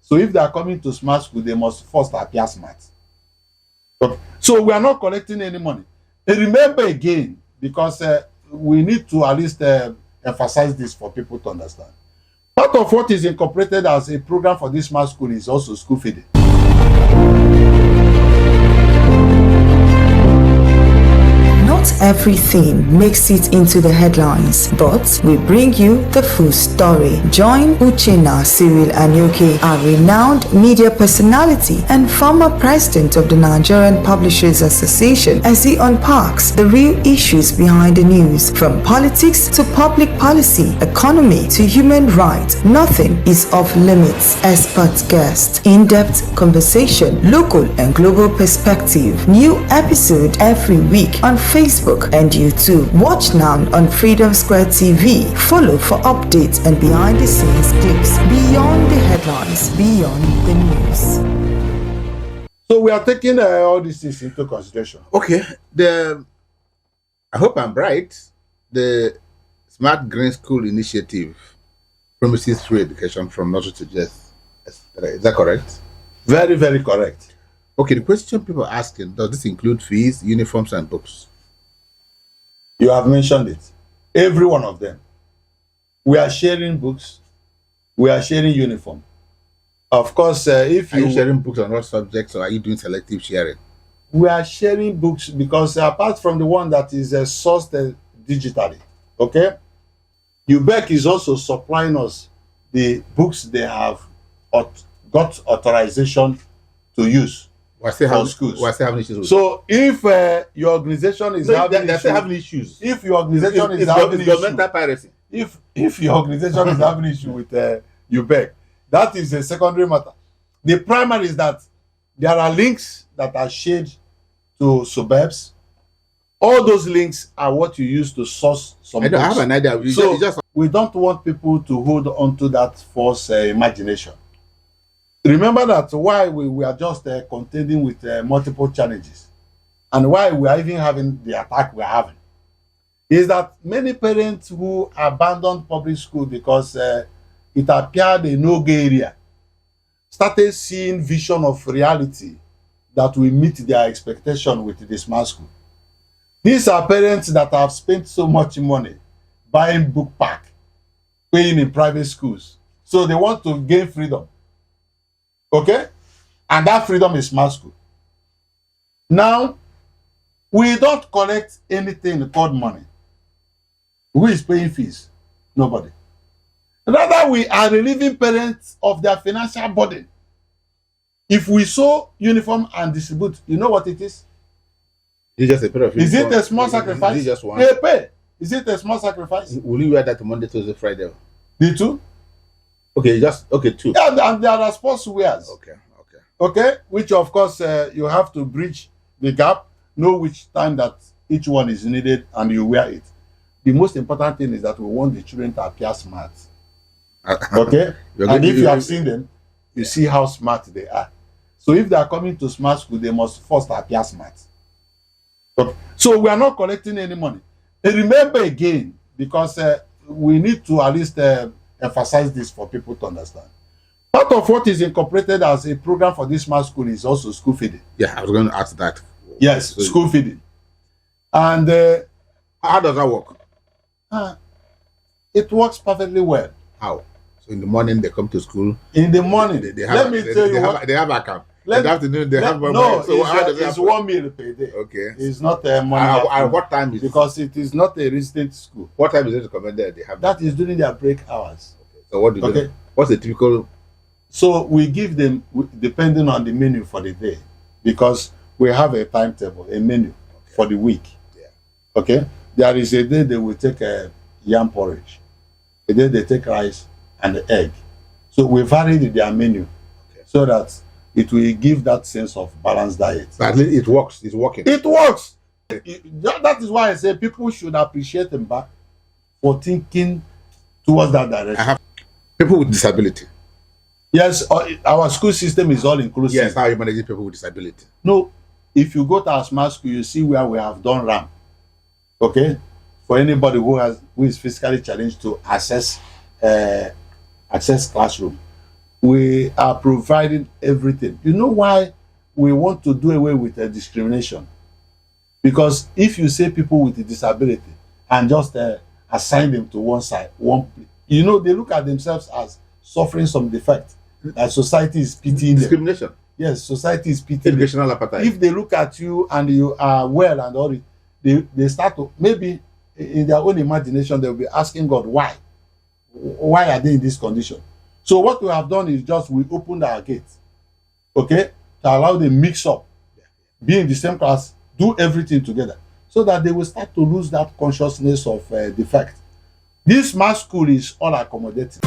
So if they are coming to smart school, they must first appear smart. Okay. So we are not collecting any money. And remember again, because we need to at least emphasize this for people to understand. Part of what is incorporated as a program for this smart school is also school feeding. Not everything makes it into the headlines, but we bring you the full story. Join Uchenna Cyril Anyoke, a renowned media personality and former president of the Nigerian Publishers Association, as he unpacks the real issues behind the news. From politics to public policy, economy to human rights, nothing is off limits. Expert guest, in-depth conversation, local and global perspective. New episode every week on Facebook and YouTube. Watch now on Freedom Square TV. Follow for updates and behind the scenes clips beyond the headlines, beyond the news. So we are taking all these things into consideration. Okay, I hope I'm right. The Smart Green School initiative promises free education from nursery to just. Is that correct? Very, very correct. Okay, the question people are asking, does this include fees, uniforms, and books? You have mentioned it. Every one of them. We are sharing books. We are sharing uniform. Of course, if Are you sharing books on all subjects, or are you doing selective sharing? We are sharing books because apart from the one that is sourced digitally, okay, UBEC is also supplying us the books they have got authorization to use. We're still having issues with So if your organization is having issues, if your organization is having governmental piracy, if your organization is having issue with UBEC, that is a secondary matter. The primary is that there are links that are shared to suburbs. All those links are what you use to source some books. I have an idea. We don't want people to hold on to that false imagination. Remember that why we are just contending with multiple challenges, and why we are even having the attack we are having, is that many parents who abandoned public school because it appeared a no-go area started seeing vision of reality that will meet their expectation with the smart school. These are parents that have spent so much money buying book pack, paying in private schools, so they want to gain freedom. Okay, and that freedom is smart school. Now, we don't collect anything called money. Who is paying fees? Nobody. Rather, we are relieving parents of their financial burden. If we sew uniform and distribute, you know what it is? It's just a pair of uniform. Is it a small sacrifice? Is it just one? They pay. Is it a small sacrifice? Will you wear that Monday, Tuesday, Friday? The two? Okay, two. Yeah, and there are sports wears. Okay. Which of course you have to bridge the gap, know which time that each one is needed, and you wear it. The most important thing is that we want the children to appear smart. Okay? And if you have seen them, you see how smart they are. So if they are coming to smart school, they must first appear smart. Okay. So we are not collecting any money. And remember again, because we need to at least emphasize this for people to understand. Part of what is incorporated as a program for this smart school is also school feeding. Yeah, I was going to ask that. Yes, so, school feeding. And how does that work? It works perfectly well. How? So in the morning they come to school. In the morning, they have account. In the afternoon they have no. So it's 1 meal per day. Okay. It's not a morning. At what time is because it is not a resident school. What time is it recommended they have? That is during their break hours. Okay. So what do you do? What's the typical? So we give them depending on the menu for the day, because we have a timetable, a menu for the week. Yeah. Okay. There is a day they will take a yam porridge. A day they take rice and the egg. So we varied their menu so that it will give that sense of balanced diet. But at least it works. It's working. It works. That is why I say people should appreciate them back for thinking towards that direction. I have people with disability. Yes, our school system is all inclusive. Yes, how you manage people with disability. No, if you go to our smart school, you see where we have done ramp. Okay, for anybody who is physically challenged to access classroom. We are providing everything. You know why we want to do away with discrimination? Because if you say people with a disability and just assign them to one side, you know, they look at themselves as suffering some defect. That society is pitying them. Discrimination. Yes, society is pitying them. Educational appetite. If they look at you and you are well and all, they start to, maybe in their own imagination, they'll be asking God, why? Why are they in this condition? So what we have done is just we opened our gates, okay, to allow them mix up, be in the same class, do everything together, so that they will start to lose that consciousness of defect. This smart school is all accommodating.